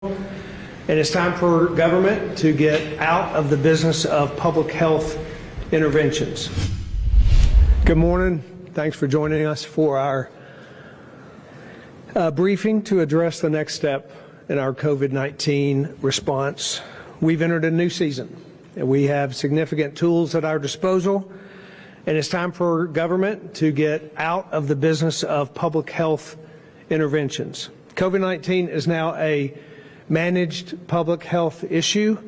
And it's time for government to get out of the business of public health interventions. Good morning. Thanks for joining us for our briefing to address the next step in our COVID-19 response. We've entered a new season, and we have significant tools at our disposal, and it's time for government to get out of the business of public health interventions. COVID-19 is now a managed public health issue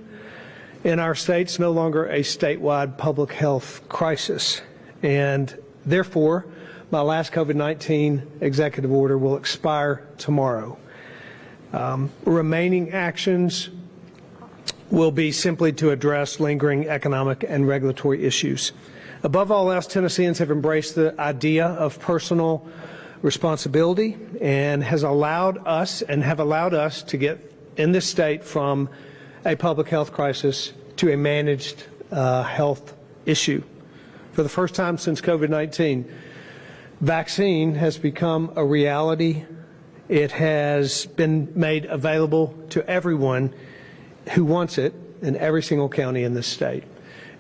in our state. It's no longer a statewide public health crisis, and therefore my last COVID-19 executive order will expire tomorrow. Remaining actions will be simply to address lingering economic and regulatory issues. Above all else, Tennesseans have embraced the idea of personal responsibility and have allowed us to get in this state from a public health crisis to a managed health issue. For the first time since COVID-19, vaccine has become a reality. It has been made available to everyone who wants it in every single county in this state.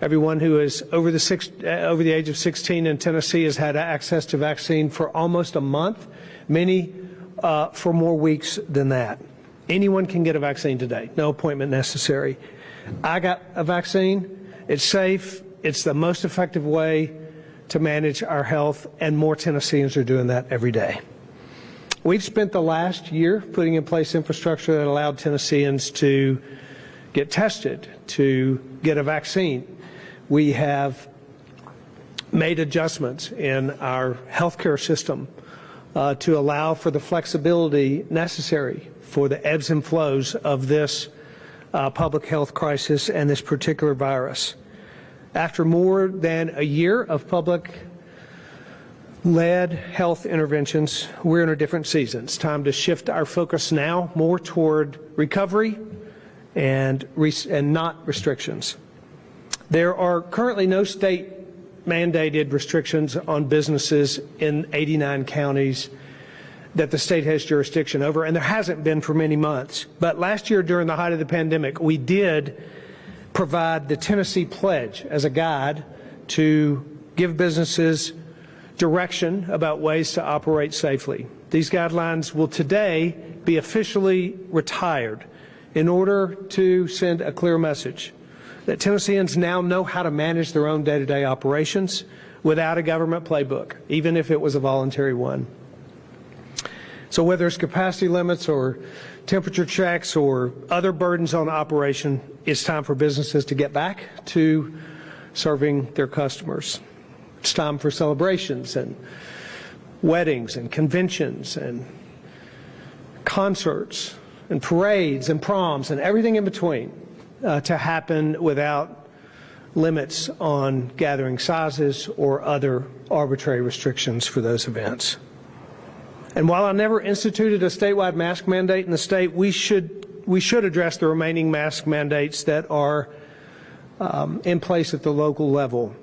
Everyone who is over the age of 16 in Tennessee has had access to vaccine for almost a month, many for more weeks than that. Anyone can get a vaccine today, no appointment necessary. I got a vaccine. It's safe. It's the most effective way to manage our health, and more Tennesseans are doing that every day. We've spent the last year putting in place infrastructure that allowed Tennesseans to get tested, to get a vaccine. We have made adjustments in our healthcare system to allow for the flexibility necessary for the ebbs and flows of this public health crisis and this particular virus. After more than a year of public-led health interventions, we're in a different season. It's time to shift our focus now more toward recovery and not restrictions. There are currently no state-mandated restrictions on businesses in 89 counties that the state has jurisdiction over, and there hasn't been for many months. But last year, during the height of the pandemic, we did provide the Tennessee Pledge as a guide to give businesses direction about ways to operate safely. These guidelines will today be officially retired in order to send a clear message that Tennesseans now know how to manage their own day-to-day operations without a government playbook, even if it was a voluntary one. So whether it's capacity limits or temperature checks or other burdens on operation, it's time for businesses to get back to serving their customers. It's time for celebrations and weddings and conventions and concerts and parades and proms and everything in between to happen without limits on gathering sizes or other arbitrary restrictions for those events. And while I never instituted a statewide mask mandate in the state, we should address the remaining mask mandates that are in place at the local level.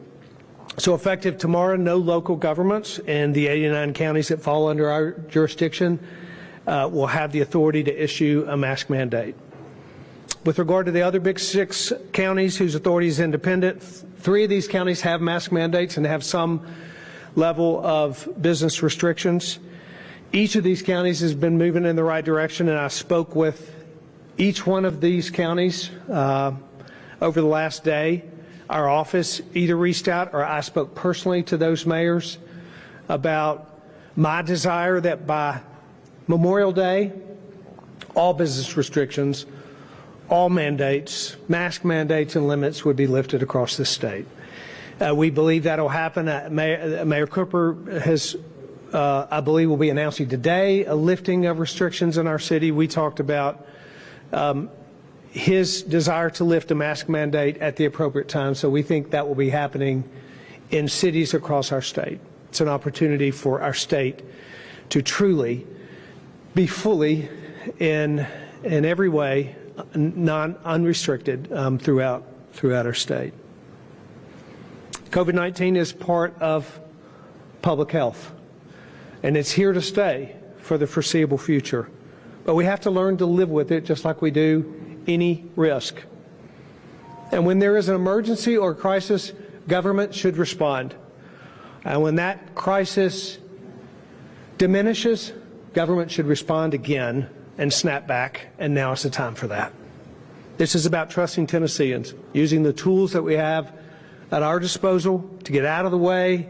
So effective tomorrow, no local governments in the 89 counties that fall under our jurisdiction will have the authority to issue a mask mandate. With regard to the other big 6 counties whose authority is independent, 3 of these counties have mask mandates and have some level of business restrictions. Each of these counties has been moving in the right direction, and I spoke with each one of these counties over the last day. Our office either reached out or I spoke personally to those mayors about my desire that by Memorial Day, all business restrictions, all mandates, mask mandates and limits would be lifted across the state. We believe that will happen. Mayor Cooper has I believe will be announcing today a lifting of restrictions in our city. We talked about his desire to lift a mask mandate at the appropriate time, so we think that will be happening in cities across our state. It's an opportunity for our state to truly be fully in every way unrestricted throughout our state. COVID-19 is part of public health, and it's here to stay for the foreseeable future. but we have to learn to live with it just like we do any risk. And when there is an emergency or crisis, government should respond. And when that crisis diminishes, government should respond again and snap back, and now is the time for that. This is about trusting Tennesseans, using the tools that we have at our disposal to get out of the way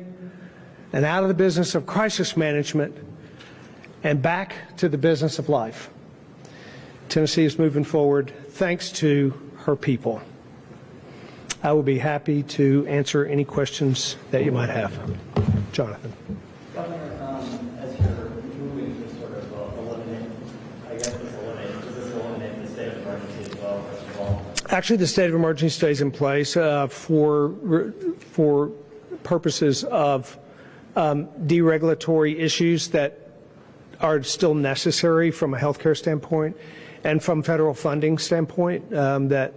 and out of the business of crisis management and back to the business of life. Tennessee is moving forward thanks to her people. I will be happy to answer any questions that you might have. Jonathan. Governor, as you're moving to sort of eliminate, I guess does this eliminate the state of emergency as well, first of all? Actually, the state of emergency stays in place for purposes of deregulatory issues that are still necessary from a healthcare standpoint and from federal funding standpoint that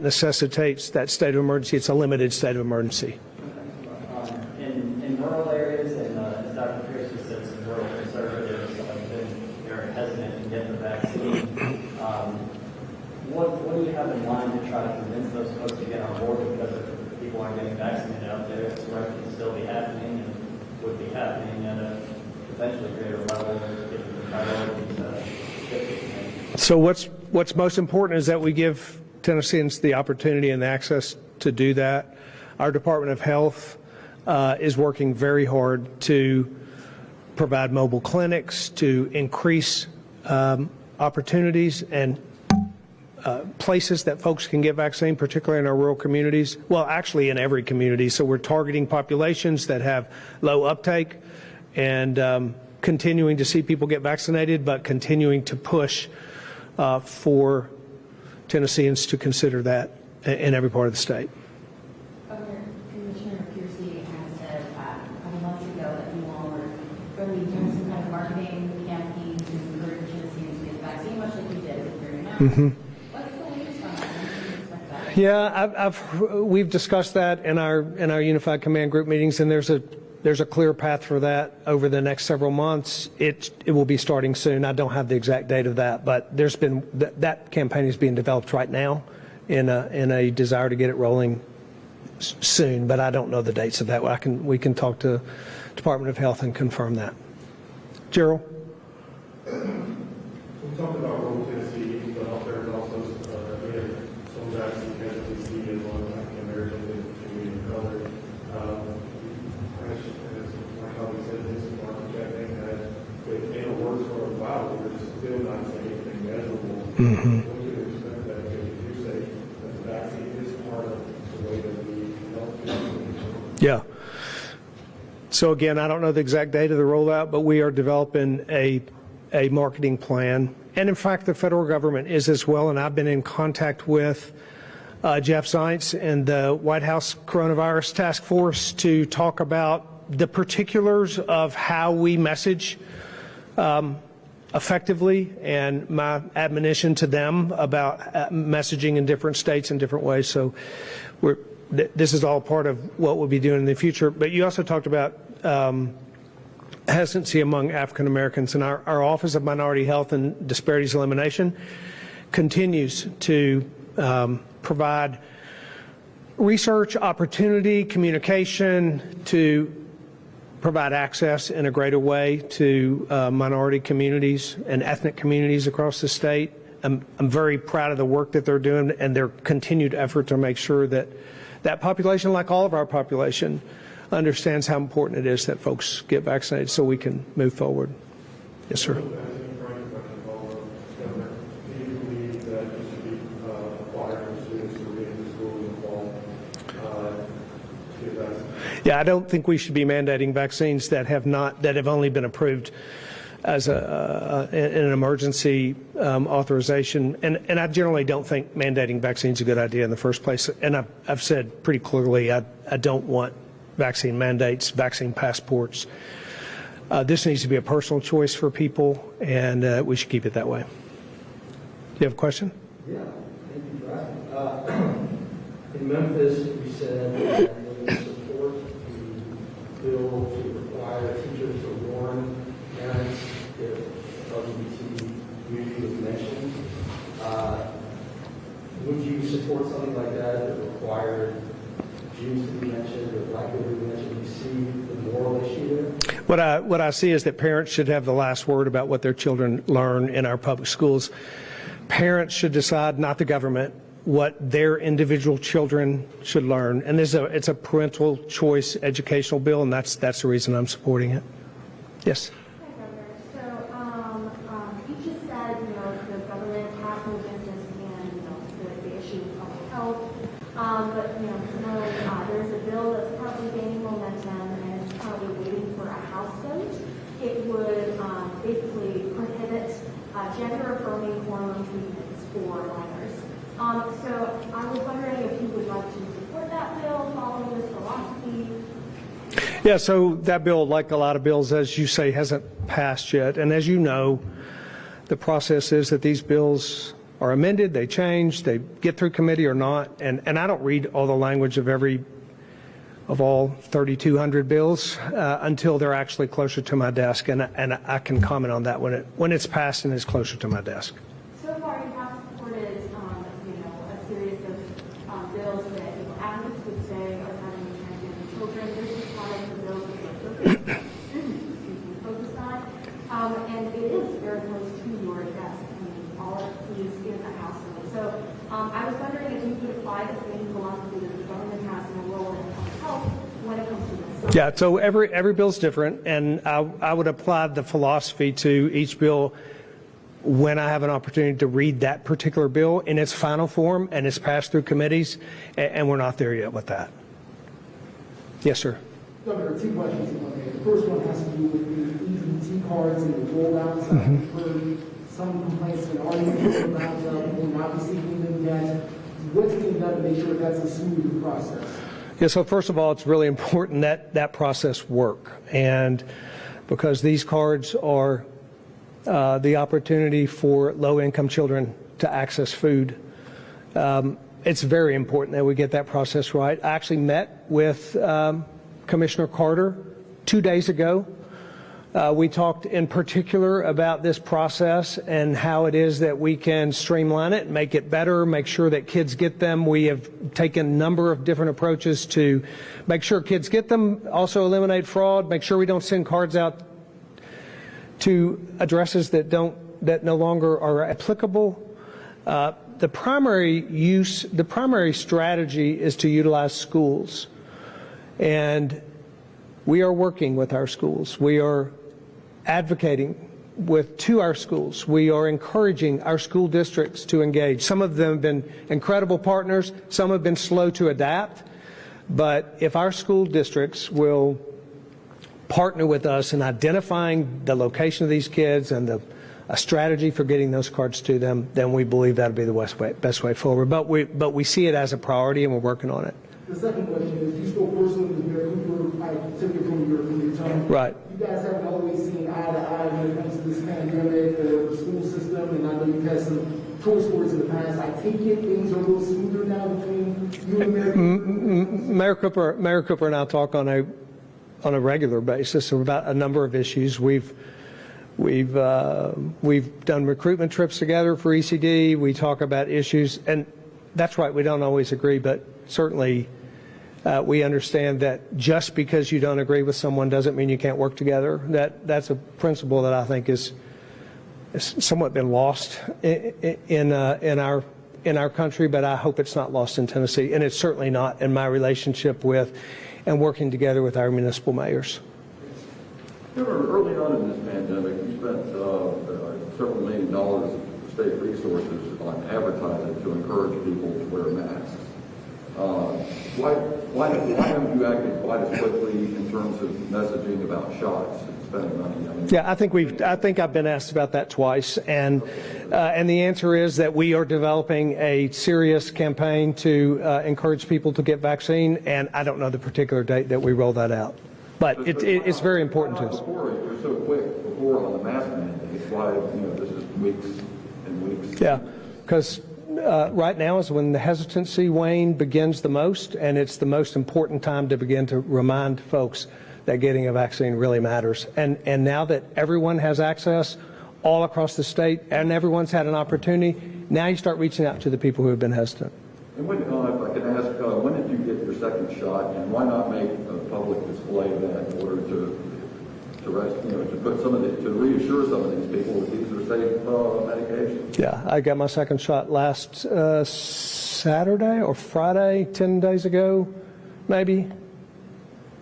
necessitates that state of emergency. It's a limited state of emergency. In rural areas, and as Dr. Pierce said, some rural conservatives have been very hesitant to get the vaccine. What do you have in mind to try to convince those folks to get on board? Because if people aren't getting vaccinated out there, it's right to still be happening and would be happening at a potentially greater level given the priorities that So what's most important is that we give Tennesseans the opportunity and the access to do that. Our Department of Health is working very hard to provide mobile clinics, to increase opportunities and places that folks can get vaccine, particularly in our rural communities. Well, actually in every community. So we're targeting populations that have low uptake and continuing to see people get vaccinated, but continuing to push for Tennesseans to consider that in every part of the state. Commissioner Piercy has said a couple months ago that you all were going to be doing some kind of marketing campaign to encourage Tennesseans to get the vaccine, much like you did with your announcement. What's the latest on that? When do you expect that? Yeah, we've discussed that in our unified command group meetings, and there's a clear path for that over the next several months. It will be starting soon. I don't have the exact date of that, but there's been that campaign is being developed right now in a desire to get it rolling soon, but I don't know the dates of that. We can talk to Department of Health and confirm that. Gerald? We talked about rural Tennessee, but there's also we have some vaccine casualties as well as African Americans and community of color. My colleague said this is market campaign that in a works for a while, we're still not seeing anything measurable. What do you expect that you say that the vaccine is part of the way that we help people? Yeah. So again, I don't know the exact date of the rollout, but we are developing a marketing plan. And in fact, the federal government is as well. And I've been in contact with Jeff Zients and the White House Coronavirus Task Force to talk about the particulars of how we message effectively, and my admonition to them about messaging in different states in different ways. So this is all part of what we'll be doing in the future. But you also talked about hesitancy among African Americans, and our Office of Minority Health and Disparities Elimination continues to provide research, opportunity, communication to provide access in a greater way to minority communities and ethnic communities across the state. I'm very proud of the work that they're doing and their continued effort to make sure that that population, like all of our population, understands how important it is that folks get vaccinated so we can move forward. Yes, sir. Yeah, I don't think we should be mandating vaccines that have only been approved as an emergency authorization. And I generally don't think mandating vaccines is a good idea in the first place. And I've said pretty clearly I don't want vaccine mandates, vaccine passports. This needs to be a personal choice for people, and we should keep it that way. Do you have a question? Yeah, thank you for asking. In Memphis, we said that we support the bill to require teachers to warn parents of community was mentioned. Would you support something like that that required Jews to be mentioned or black people to be mentioned? Do you see the moral issue there? What I see is that parents should have the last word about what their children learn in our public schools. Parents should decide, not the government, what their individual children should learn. And it's a parental choice educational bill, and that's the reason I'm supporting it. Yes. Hi, Governor. So you just said, the government has no business in, the issue of public health. But, similarly, there's a bill that's currently gaining momentum and it's currently waiting for a House vote. It would basically prohibit gender-affirming hormone treatments for minors. So I was wondering if you would like to support that bill, following this philosophy. Yeah, so that bill, like a lot of bills, as you say, hasn't passed yet. And as you know, the process is that these bills are amended, they change, they get through committee or not. And I don't read all the language of all 3,200 bills until they're actually closer to my desk. And I can comment on that when it's passed and is closer to my desk. So far, you have supported, a series of bills that advocates would say are having transgender children. This is part of the bills that we're focused on, and it is very close to your desk. All it is a House vote. So I was wondering if you could apply the same philosophy that the government has in a role in public health when it comes to this. Yeah, so every bill's different, and I would apply the philosophy to each bill when I have an opportunity to read that particular bill in its final form and it's passed through committees, and we're not there yet with that. Yes, sir. Governor, two questions. The first one has to do with the EBT cards and the rollouts. I've heard some complaints that are being rolled out, people not receiving them yet. What's being done to make sure that's a smooth process? Yeah, so first of all, it's really important that that process work, and because these cards are the opportunity for low-income children to access food. It's very important that we get that process right. I actually met with Commissioner Carter 2 days ago. We talked in particular about this process and how it is that we can streamline it, make it better, make sure that kids get them. We have taken a number of different approaches to make sure kids get them, also eliminate fraud, make sure we don't send cards out to addresses that no longer are applicable. The primary strategy is to utilize schools, and we are working with our schools. We are advocating to our schools. We are encouraging our school districts to engage. Some of them have been incredible partners. Some have been slow to adapt. But if our school districts will partner with us in identifying the location of these kids and a strategy for getting those cards to them, then we believe that would be the best way forward. But we see it as a priority, and we're working on it. The second question is, you spoke personally with Mayor Cooper, I took it from your time. Right. You guys haven't always seen eye to eye when it comes to this pandemic or the school system, and I know you've had some choice words in the past. I take it things are a little smoother now between you and Mayor Cooper? Mayor Cooper and I talk on a regular basis about a number of issues. We've done recruitment trips together for ECD. We talk about issues, and that's right, we don't always agree, but certainly we understand that just because you don't agree with someone doesn't mean you can't work together. That's a principle that I think is somewhat been lost in our country, but I hope it's not lost in Tennessee, and it's certainly not in my relationship with and working together with our municipal mayors. Early on in this pandemic, you spent several $1 million of state resources on advertising to encourage people to wear masks. Why haven't you acted quite as quickly in terms of messaging about shots and spending money? Yeah, I think I've been asked about that twice, and the answer is that we are developing a serious campaign to encourage people to get vaccine, and I don't know the particular date that we roll that out, but it's very important to us. Before it was so quick before on the mask mandate, why this is weeks and weeks? Yeah, because right now is when the hesitancy wane begins the most, and it's the most important time to begin to remind folks that getting a vaccine really matters. And now that everyone has access, all across the state, and everyone's had an opportunity. Now you start reaching out to the people who have been hesitant. And when, if I can ask, when did you get your second shot, and why not make a public display of that in order to put some of to reassure some of these people that these are safe medications? Yeah, I got my second shot last Saturday or Friday, 10 days ago, maybe.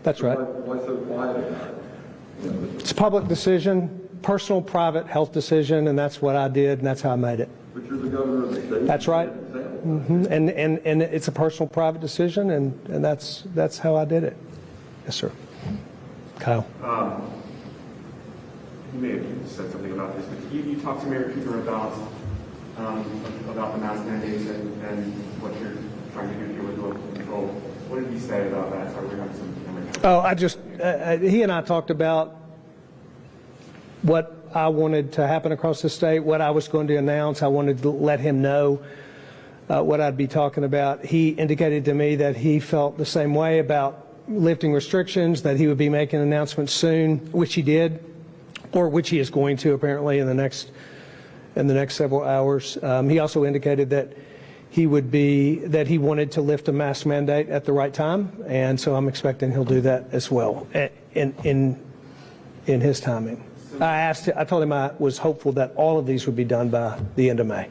That's right. Why so quiet about it? It's a public decision, personal, private health decision, and that's what I did, and that's how I made it. But you're the governor of the state. That's right. And it's a personal, private decision, and that's how I did it. Yes, sir. Kyle. You may have said something about this, but you talked to Mayor Cooper about the mask mandates and what you're trying to do here with local control. What did he say about that? Sorry, we're having some he and I talked about what I wanted to happen across the state, what I was going to announce. I wanted to let him know what I'd be talking about. He indicated to me that he felt the same way about lifting restrictions, that he would be making announcements soon, which he did, or which he is going to apparently in the next several hours. He also indicated that he wanted to lift a mask mandate at the right time, and so I'm expecting he'll do that as well in his timing. I told him I was hopeful that all of these would be done by the end of May.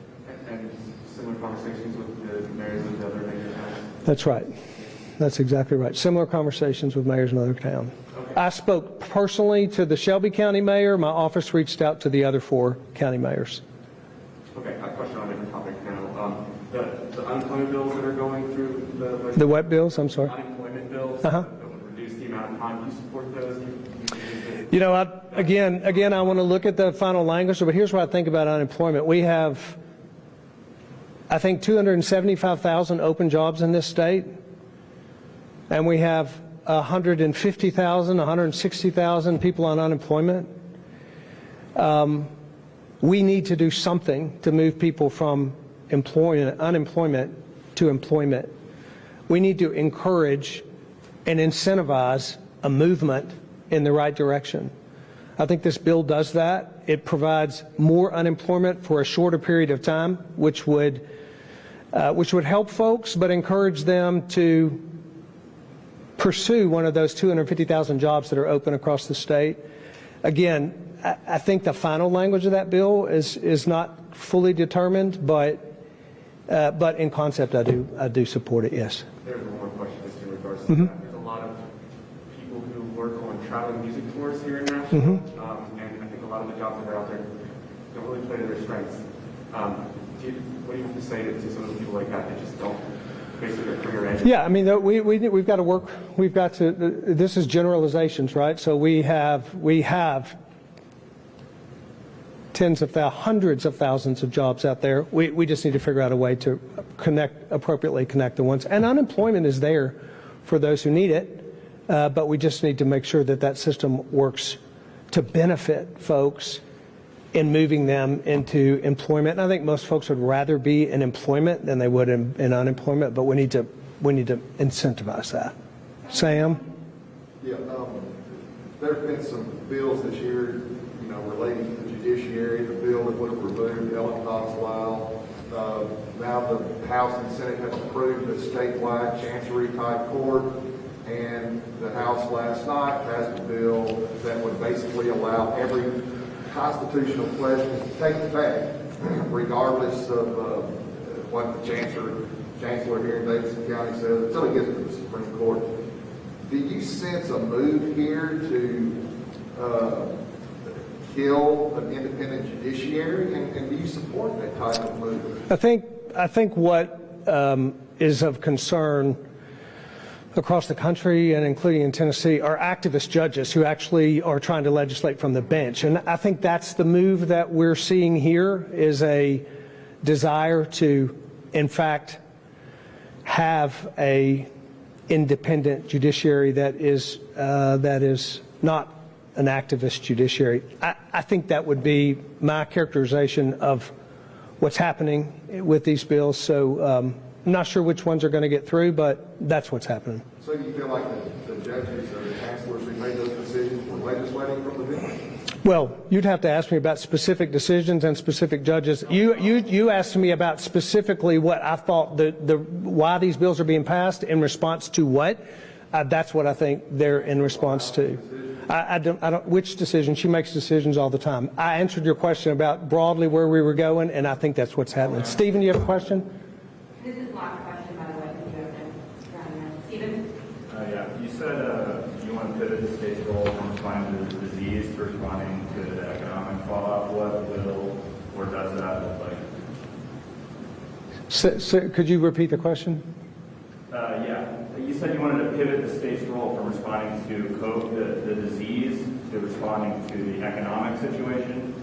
and similar conversations with the mayors of the other major towns. That's right. That's exactly right. Similar conversations with mayors in other towns. Okay. I spoke personally to the Shelby County mayor. My office reached out to the other 4 county mayors. Okay, a question on a different topic now. The unemployment bills that are going through The what bills? I'm sorry. Unemployment bills Uh-huh. that would reduce the amount of time. Do you support those? You know, again, I want to look at the final language, but here's what I think about unemployment. We have, I think, 275,000 open jobs in this state, and we have 150,000, 160,000 people on unemployment. We need to do something to move people from unemployment to employment. We need to encourage and incentivize a movement in the right direction. I think this bill does that. It provides more unemployment for a shorter period of time, which would help folks, but encourage them to pursue one of those 250,000 jobs that are open across the state. Again, I think the final language of that bill is not fully determined, but in concept, I do support it. Yes. There's one more question just in regards to that. There's a lot of people who work on traveling music tours here in Nashville, and I think a lot of the jobs that are out there don't really play to their strengths. What do you have to say to some of the people like that just don't basically their career edge? Yeah, I mean, we've got to work. We've got to. This is generalizations, right? So we have hundreds of thousands of jobs out there. We just need to figure out a way to appropriately connect the ones. And unemployment is there for those who need it, but we just need to make sure that system works to benefit folks in moving them into employment. And I think most folks would rather be in employment than they would in unemployment, but we need to incentivize that. Sam? Yeah, there's been some bills this year, relating to the judiciary, the bill that would have removed Ellen Cox-Lyle. Now the House and Senate have approved a statewide chancery-type court, and the House last night passed a bill that would basically allow every constitutional question to take effect, regardless of what the chancellor here in Davidson County says, until it gets to the Supreme Court. Do you sense a move here to kill an independent judiciary, and do you support that type of move? I think what is of concern across the country and including in Tennessee are activist judges who actually are trying to legislate from the bench. And I think that's the move that we're seeing here, is a desire to, in fact, have a independent judiciary that is not an activist judiciary. I think that would be my characterization of what's happening with these bills. So I'm not sure which ones are going to get through, but that's what's happening. So you feel like the judges or the chancellors who made those decisions were legislating from the bench? Well, you'd have to ask me about specific decisions and specific judges. You asked me about specifically what I thought why these bills are being passed in response to what. That's what I think they're in response to. I don't, which decision? She makes decisions all the time. I answered your question about broadly where we were going, and I think that's what's happening. Stephen, you have a question? This is the last question, by the way, if you have to. Stephen? Yeah, you said you want to pivot the state's role from responding to the disease to responding to the economic fallout. What will or does that look like? So could you repeat the question? Yeah, you said you wanted to pivot the state's role from responding to the disease to responding to the economic situation.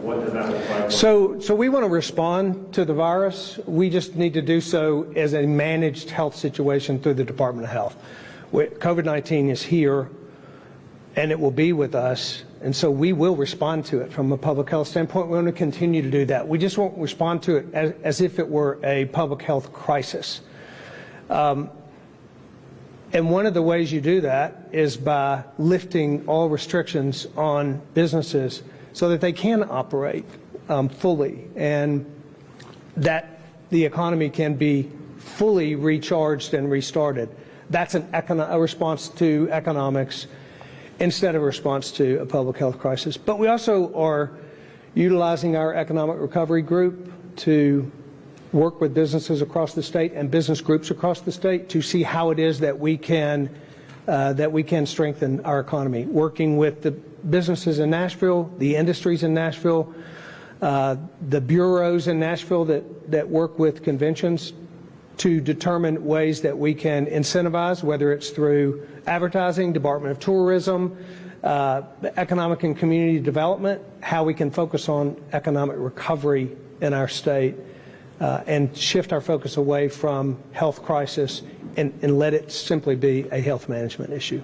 What does that look like? So we want to respond to the virus. We just need to do so as a managed health situation through the Department of Health. COVID-19 is here, and it will be with us, and so we will respond to it from a public health standpoint. We want to continue to do that. We just won't respond to it as if it were a public health crisis. And one of the ways you do that is by lifting all restrictions on businesses so that they can operate fully and that the economy can be fully recharged and restarted. That's a response to economics instead of a response to a public health crisis. But we also are utilizing our economic recovery group to work with businesses across the state and business groups across the state to see how it is that we can strengthen our economy. Working with the businesses in Nashville, the industries in Nashville, the bureaus in Nashville that work with conventions to determine ways that we can incentivize, whether it's through advertising, Department of Tourism, economic and community development, how we can focus on economic recovery in our state. And shift our focus away from health crisis and let it simply be a health management issue.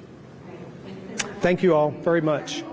Thank you all very much.